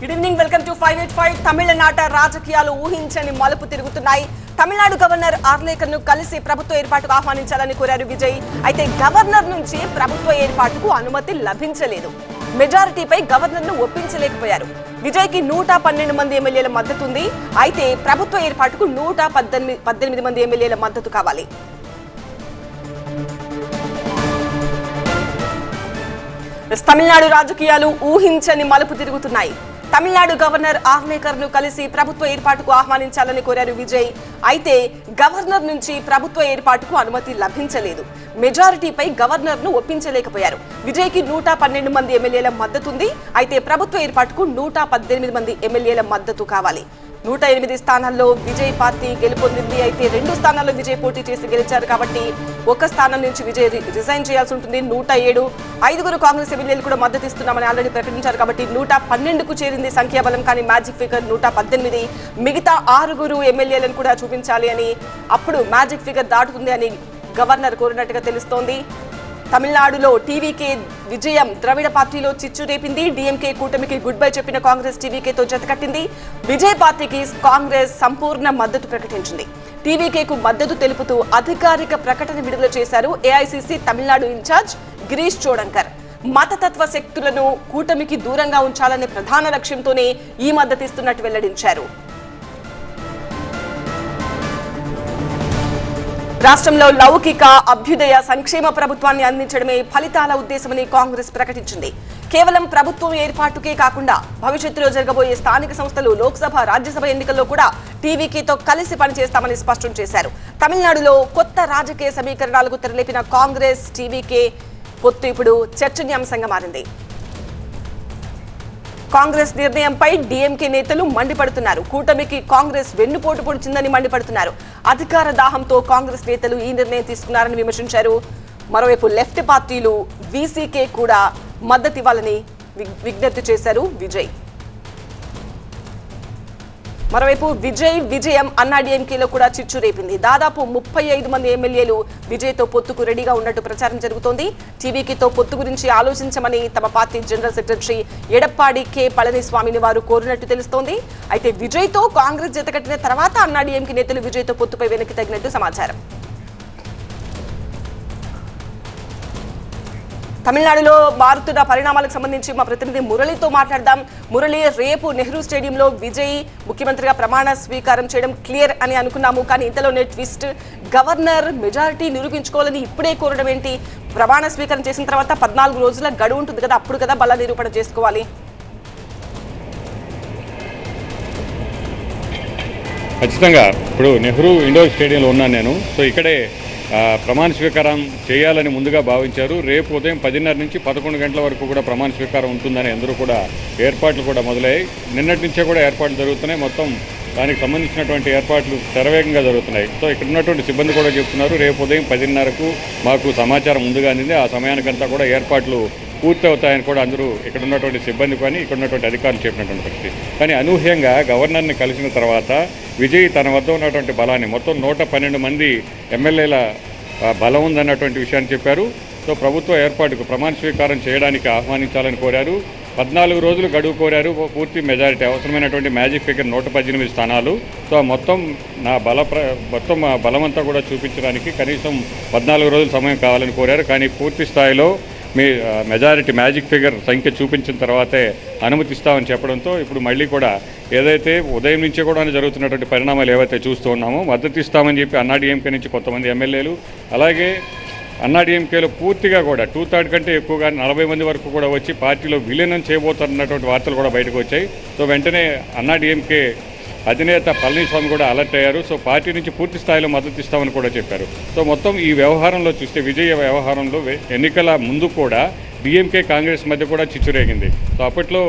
Good evening, welcome to 585. తమిళనాట రాజకీయాలు ఊహించని మలుపు తిరుగుతున్నాయి. తమిళనాడు గవర్నర్ ఆర్లేకర్ను కలిసి ప్రభుత్వ ఏర్పాటుకు ఆహ్వానించాలని కోరారు విజయ్. అయితే గవర్నర్ నుంచి ప్రభుత్వ ఏర్పాటుకు అనుమతి లభించలేదు. మెజారిటీపై గవర్నర్ను ఒప్పించలేకపోయారు. విజయ్కి 112 మంది ఎమ్మెల్యేల మద్దతు ఉంది. అయితే ప్రభుత్వ ఏర్పాటుకు 118 మంది ఎమ్మెల్యేల మద్దతు కావాలి. తమిళనాడు రాజకీయాలు ఊహించని మలుపు తిరుగుతున్నాయి. తమిళనాడు గవర్నర్ ఆర్లేకర్ను కలిసి ప్రభుత్వ ఏర్పాటుకు ఆహ్వానించాలని కోరారు విజయ్. అయితే గవర్నర్ నుంచి ప్రభుత్వ ఏర్పాటుకు అనుమతి లభించలేదు. మెజారిటీపై గవర్నర్ను ఒప్పించలేకపోయారు. విజయ్కి 112 మంది ఎమ్మెల్యేల మద్దతు ఉంది. అయితే ప్రభుత్వ ఏర్పాటుకు 118 మంది ఎమ్మెల్యేల మద్దతు కావాలి. 108 స్థానాల్లో విజయ్ పార్టీ గెలుపొందింది. అయితే 2 స్థానాల్లో విజయ్ పోటీ చేసి గెలిచారు కాబట్టి ఒక స్థానం నుంచి విజయ్ రిజైన్ చేయాల్సి ఉంటుంది. 107 5 కాంగ్రెస్ ఎమ్మెల్యేలు కూడా మద్దతు ఇస్తున్నామని ఆల్రెడీ ప్రకటించారు కాబట్టి 112కు చేరింది సంఖ్యాబలం. కానీ మ్యాజిక్ ఫిగర్ 118. మిగతా 6 ఎమ్మెల్యేలను కూడా చూపించాలి అని, అప్పుడు మ్యాజిక్ ఫిగర్ దాటుతుంది అని గవర్నర్ కోరినట్టుగా తెలుస్తోంది. తమిళనాడులో టీవీకే విజయం ద్రవిడ పార్టీలో చిచ్చు రేపింది. డీఎంకే కూటమికి గుడ్ బై చెప్పిన కాంగ్రెస్ టీవీకేతో జతకట్టింది. విజయ్ పార్టీకి కాంగ్రెస్ సంపూర్ణ మద్దతు ప్రకటించింది. టీవీకేకు మద్దతు తెలుపుతూ అధికారిక ప్రకటన విడుదల చేశారు ఏఐసీసీ తమిళనాడు ఇన్ఛార్జ్ గిరీష్ చోడంకర్. మతతత్వ శక్తులను కూటమికి దూరంగా ఉంచాలనే ప్రధాన లక్ష్యంతోనే ఈ మద్దతు ఇస్తున్నట్టు వెల్లడించారు. రాష్ట్రంలో లౌకిక అభ్యుదయ సంక్షేమ ప్రభుత్వాన్ని అందించడమే ఫలితాల ఉద్దేశమని కాంగ్రెస్ ప్రకటించింది. కేవలం ప్రభుత్వం ఏర్పాటుకే కాకుండా భవిష్యత్తులో జరగబోయే స్థానిక సంస్థలు, లోక్సభ, రాజ్యసభ ఎన్నికల్లో కూడా టీవీకేతో కలిసి పనిచేస్తామని స్పష్టం చేశారు. తమిళనాడులో కొత్త రాజకీయ సమీకరణాలకు తెరలేపిన కాంగ్రెస్ టీవీకే పొత్తు ఇప్పుడు చర్చనీయాంశంగా మారింది. కాంగ్రెస్ నిర్ణయంపై డీఎంకే నేతలు మండిపడుతున్నారు. కూటమికి కాంగ్రెస్ వెన్నుపోటు పొడిచిందని మండిపడుతున్నారు. అధికార దాహంతో కాంగ్రెస్ నేతలు ఈ నిర్ణయం తీసుకున్నారని విమర్శించారు. మరోవైపు లెఫ్ట్ పార్టీలు వీసీకే కూడా మద్దతు ఇవ్వాలని విజ్ఞప్తి చేశారు విజయ్. మరోవైపు విజయం అన్నాడీఎంకేలో కూడా చిచ్చు రేపింది. దాదాపు 35 మంది ఎమ్మెల్యేలు విజయ్తో పొత్తుకు రెడీగా ఉన్నట్టు ప్రచారం జరుగుతోంది. టీవీకేతో పొత్తు గురించి ఆలోచించమని తమ party general secretary Edappadi K పళనిస్వామిని వారు కోరినట్టు తెలుస్తోంది. అయితే విజయ్తో కాంగ్రెస్ జతకట్టిన తర్వాత అన్నాడీఎంకే నేతలు విజయ్తో పొత్తుపై వెనక్కి తగ్గినట్టు సమాచారం. తమిళనాడులో మారుతున్న పరిణామాలకు సంబంధించి మా ప్రతినిధి మురళితో మాట్లాడదాం. మురళి, రేపు నెహ్రూ స్టేడియంలో విజయ్ ముఖ్యమంత్రిగా ప్రమాణ స్వీకారం చేయడం క్లియర్ అని అనుకున్నాము. కానీ ఇంతలోనే ట్విస్ట్, గవర్నర్ మెజారిటీ నిరూపించుకోవాలని ఇప్పుడే కోరడం ఏంటి? ప్రమాణ స్వీకారం చేసిన తర్వాత 14 రోజుల గడువు ఉంటుంది కదా, అప్పుడు కదా బల నిరూపణ చేసుకోవాలి. ఖచ్చితంగా ఇప్పుడు నెహ్రూ ఇండోర్ స్టేడియంలో ఉన్నాను నేను. సో ఇక్కడే ప్రమాణ స్వీకారం చేయాలని ముందుగా భావించారు. రేపు ఉదయం 10:30 నుంచి 11 గంటల వరకు కూడా ప్రమాణ స్వీకారం ఉంటుందని అందరూ కూడా ఏర్పాట్లు కూడా మొదలయ్యాయి. నిన్నటి నుంచే కూడా ఏర్పాట్లు జరుగుతున్నాయి. మొత్తం దానికి సంబంధించినటువంటి ఏర్పాట్లు శరవేగంగా జరుగుతున్నాయి. సో ఇక్కడ ఉన్నటువంటి సిబ్బంది కూడా చెప్తున్నారు, రేపు ఉదయం 10:30కు మాకు సమాచారం ముందుగా అందింది. ఆ సమయానికంతా కూడా ఏర్పాట్లు పూర్తి అవుతాయని కూడా అందరూ ఇక్కడ ఉన్నటువంటి సిబ్బంది కానీ ఇక్కడ ఉన్నటువంటి అధికారులు చెప్పినటువంటి పరిస్థితి. కానీ అనూహ్యంగా గవర్నర్ని కలిసిన తర్వాత విజయ్ తన వద్ద ఉన్నటువంటి బలాన్ని, మొత్తం 112 మంది ఎమ్మెల్యేల బలం ఉందన్నటువంటి విషయాన్ని చెప్పారు. సో ప్రభుత్వ ఏర్పాటుకు ప్రమాణ స్వీకారం చేయడానికి ఆహ్వానించాలని కోరారు. 14 రోజులు గడువు కోరారు. పూర్తి మెజారిటీ అవసరమైనటువంటి మ్యాజిక్ ఫిగర్ 118 స్థానాలు. సో మొత్తం మా బలమంతా కూడా చూపించడానికి కనీసం 14 రోజుల సమయం కావాలని కోరారు. కానీ పూర్తి స్థాయిలో మీ మెజారిటీ మ్యాజిక్ ఫిగర్ సంఖ్య చూపించిన తర్వాతే అనుమతిస్తామని చెప్పడంతో ఇప్పుడు మళ్ళీ కూడా ఏదైతే ఉదయం నుంచే కూడా జరుగుతున్నటువంటి పరిణామాలు ఏవైతే చూస్తూ ఉన్నామో మద్దతు ఇస్తామని చెప్పి అన్నాడీఎంకే నుంచి కొంతమంది ఎమ్మెల్యేలు, అలాగే అన్నాడీఎంకేలో పూర్తిగా కూడా 2/3 కంటే ఎక్కువగా 40 మంది వరకు కూడా వచ్చి పార్టీలో విలీనం చేయబోతున్నటువంటి వార్తలు కూడా బయటకు వచ్చాయి. సో వెంటనే అన్నాడీఎంకే అధినేత పళనిస్వామి కూడా అలర్ట్ అయ్యారు. సో పార్టీ నుంచి పూర్తి స్థాయిలో మద్దతు ఇస్తామని కూడా చెప్పారు. సో మొత్తం ఈ వ్యవహారంలో చూస్తే విజయ వ్యవహారంలో ఎన్నికల ముందు కూడా డీఎంకే కాంగ్రెస్ మధ్య కూడా చిచ్చురేగింది. సో అప్పట్లో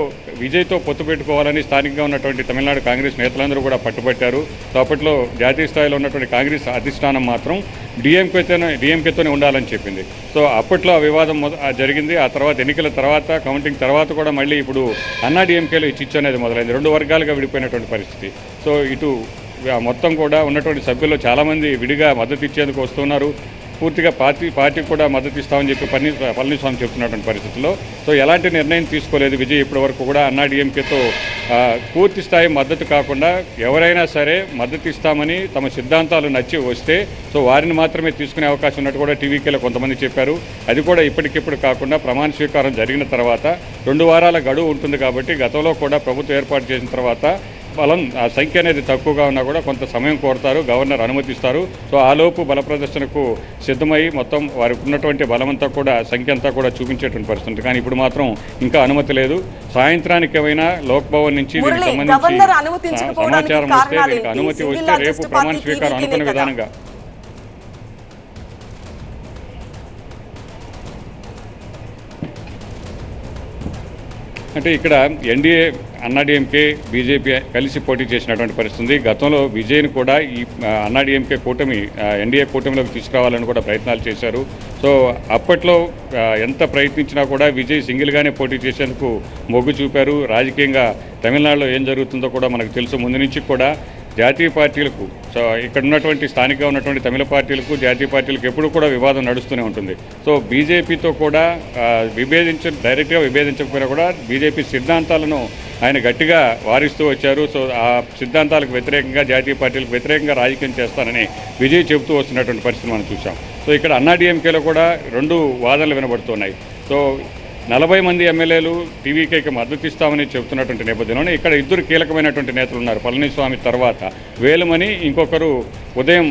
విజయ్తో పొత్తు పెట్టుకోవాలని స్థానికంగా ఉన్నటువంటి తమిళనాడు కాంగ్రెస్ నేతలందరూ కూడా పట్టుబట్టారు. సో అప్పట్లో జాతీయ స్థాయిలో ఉన్నటువంటి కాంగ్రెస్ అధిష్టానం మాత్రం డీఎంకేతోనే ఉండాలని చెప్పింది. సో అప్పట్లో ఆ వివాదం జరిగింది. ఆ తర్వాత ఎన్నికల తర్వాత కౌంటింగ్ తర్వాత కూడా మళ్ళీ ఇప్పుడు అన్నాడీఎంకేలో ఈ చిచ్చు అనేది మొదలైంది. 2 వర్గాలుగా విడిపోయినటువంటి పరిస్థితి. సో ఇటు మొత్తం కూడా ఉన్నటువంటి సభ్యులు చాలామంది విడిగా మద్దతు ఇచ్చేందుకు వస్తున్నారు. పూర్తిగా పార్టీకి కూడా మద్దతు ఇస్తామని చెప్పి పళనిస్వామి చెప్తున్నటువంటి పరిస్థితుల్లో సో ఎలాంటి నిర్ణయం తీసుకోలేదు విజయ్ ఇప్పటి వరకు కూడా. అన్నాడీఎంకేతో పూర్తి స్థాయి మద్దతు కాకుండా ఎవరైనా సరే మద్దతు ఇస్తామని తమ సిద్ధాంతాలు నచ్చి వస్తే సో వారిని మాత్రమే తీసుకునే అవకాశం ఉన్నట్టు కూడా టీవీకేలో కొంతమంది చెప్పారు. అది కూడా ఇప్పటికిప్పుడు కాకుండా ప్రమాణ స్వీకారం జరిగిన తర్వాత 2 వారాల గడువు ఉంటుంది కాబట్టి గతంలో కూడా ప్రభుత్వం ఏర్పాటు చేసిన తర్వాత బలం ఆ సంఖ్య అనేది తక్కువగా ఉన్నా కూడా కొంత సమయం కోరుతారు, గవర్నర్ అనుమతిస్తారు. సో ఆలోపు బల ప్రదర్శనకు సిద్ధమై మొత్తం వారికి ఉన్నటువంటి బలమంతా కూడా సంఖ్య అంతా కూడా చూపించేటువంటి పరిస్థితి. కానీ ఇప్పుడు మాత్రం ఇంకా అనుమతి లేదు. సాయంత్రానికి ఏమైనా లోక్భవన్ నుంచి దీనికి సంబంధించి సమాచారం వస్తే, దీనికి అనుమతి వస్తే రేపు ప్రమాణ స్వీకారం అనుకున్న విధానంగా అంటే ఇక్కడ ఎన్డీఏ అన్నాడీఎంకే బీజేపీ కలిసి పోటీ చేసినటువంటి పరిస్థితి. గతంలో విజయ్ని కూడా ఈ అన్నాడీఎంకే కూటమి ఎన్డీఏ కూటమిలోకి తీసుకురావాలని కూడా ప్రయత్నాలు చేశారు. సో అప్పట్లో ఎంత ప్రయత్నించినా కూడా విజయ్ సింగిల్గానే పోటీ చేసేందుకు మొగ్గు చూపారు. రాజకీయంగా తమిళనాడులో ఏం జరుగుతుందో కూడా మనకు తెలుసు. ముందు నుంచి కూడా జాతీయ పార్టీలకు, సో ఇక్కడ ఉన్నటువంటి స్థానికంగా ఉన్నటువంటి తమిళ పార్టీలకు జాతీయ పార్టీలకు ఎప్పుడు కూడా వివాదం నడుస్తూనే ఉంటుంది. సో బీజేపీతో కూడా డైరెక్ట్గా విభేదించకపోయినా కూడా బీజేపీ సిద్ధాంతాలను ఆయన గట్టిగా వారిస్తూ వచ్చారు. సో ఆ సిద్ధాంతాలకు వ్యతిరేకంగా, జాతీయ పార్టీలకు వ్యతిరేకంగా రాజకీయం చేస్తానని విజయ్ చెబుతూ వస్తున్నటువంటి పరిస్థితి మనం చూసాం. సో ఇక్కడ అన్నాడీఎంకేలో కూడా 2 వాదనలు వినబడుతున్నాయి. సో 40 మంది ఎమ్మెల్యేలు టీవీకేకి మద్దతు ఇస్తామని చెబుతున్నటువంటి నేపథ్యంలోనే ఇక్కడ 2 కీలకమైనటువంటి నేతలు ఉన్నారు. పళనిస్వామి తర్వాత వేలుమణి, ఇంకొకరు ఉదయం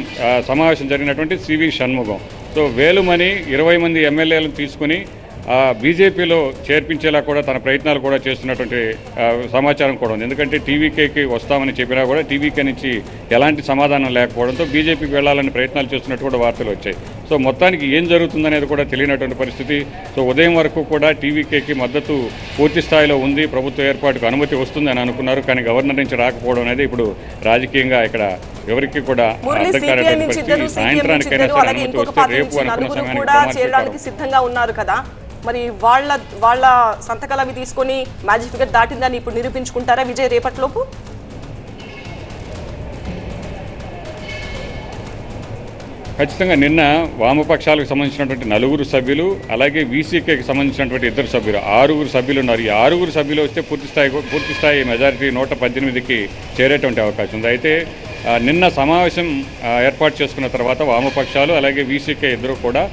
సమావేశం జరిగినటువంటి సివి షణ్ముగం. సో వేలుమణి 20 మంది ఎమ్మెల్యేలను తీసుకుని బీజేపీలో చేర్పించేలా కూడా తన ప్రయత్నాలు కూడా చేస్తున్నటువంటి సమాచారం కూడా ఉంది. ఎందుకంటే టీవీకేకి వస్తామని చెప్పినా కూడా టీవీకే నుంచి ఎలాంటి సమాధానం లేకపోవడంతో బీజేపీకి వెళ్లాలని ప్రయత్నాలు చేస్తున్నట్టు కూడా వార్తలు వచ్చాయి. సో మొత్తానికి ఏం జరుగుతుందనేది కూడా తెలియనటువంటి పరిస్థితి. సో ఉదయం వరకు కూడా టీవీకేకి మద్దతు పూర్తి స్థాయిలో ఉంది, ప్రభుత్వ ఏర్పాటుకు అనుమతి వస్తుందని అనుకున్నారు. కానీ గవర్నర్ నుంచి రాకపోవడం అనేది ఇప్పుడు రాజకీయంగా ఇక్కడ ఎవరికి కూడా అర్థం కానటువంటి పరిస్థితి. సాయంత్రానికైనా సరే అనుమతి వస్తే రేపు అనుకున్న సమయానికి సిద్ధంగా ఉన్నారు కదా, మరి వాళ్ళ సంతకాలు అవి తీసుకొని మ్యాజిక్ ఫిగర్ దాటిందని ఇప్పుడు నిరూపించుకుంటారా విజయ్ రేపటిలోపు? ఖచ్చితంగా నిన్న వామపక్షాలకు సంబంధించినటువంటి 4 సభ్యులు, అలాగే వీసీకేకి సంబంధించినటువంటి 2 సభ్యులు, 6 సభ్యులు ఉన్నారు. ఈ 6 సభ్యులు వస్తే పూర్తి స్థాయి మెజారిటీ 118కి చేరేటువంటి అవకాశం ఉంది. అయితే నిన్న సమావేశం ఏర్పాటు చేసుకున్న తర్వాత వామపక్షాలు అలాగే వీసీకే 2 కూడా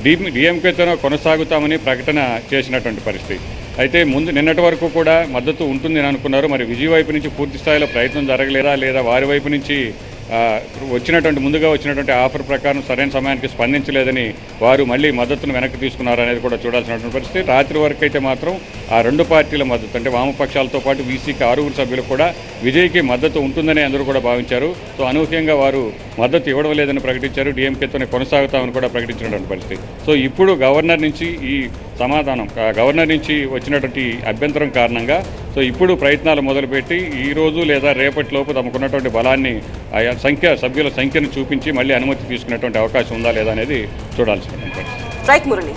డిఎంకేతోనే కొనసాగుతామని ప్రకటన చేసినటువంటి పరిస్థితి. అయితే నిన్నటి వరకు కూడా మద్దతు ఉంటుందని అనుకున్నారు. మరి విజయ్ వైపు నుంచి పూర్తి స్థాయిలో ప్రయత్నం జరగలేదా, లేదా వారి వైపు నుంచి ముందుగా వచ్చినటువంటి ఆఫర్ ప్రకారం సరైన సమయానికి స్పందించలేదని వారు మళ్ళీ మద్దతును వెనక్కి తీసుకున్నారు అనేది కూడా చూడాల్సినటువంటి పరిస్థితి. రాత్రి వరకు అయితే మాత్రం ఆ 2 పార్టీల మద్దతు, అంటే వామపక్షాలతో పాటు వీసీకి 6 సభ్యులు కూడా విజయ్కి మద్దతు ఉంటుందని అందరూ కూడా భావించారు. సో అనూహ్యంగా వారు మద్దతు ఇవ్వడం లేదని ప్రకటించారు. డిఎంకేతోనే కొనసాగుతామని కూడా ప్రకటించినటువంటి పరిస్థితి. సో ఇప్పుడు గవర్నర్ నుంచి ఈ సమాధానం, గవర్నర్ నుంచి వచ్చినటువంటి అభ్యంతరం కారణంగా సో ఇప్పుడు ప్రయత్నాలు మొదలుపెట్టి ఈరోజు లేదా రేపటిలోపు తమకున్నటువంటి బలాన్ని సభ్యుల సంఖ్యను చూపించి మళ్ళీ అనుమతి తీసుకునేటువంటి అవకాశం ఉందా లేదా అనేది చూడాల్సినటువంటి పరిస్థితి. రైట్ మురళి.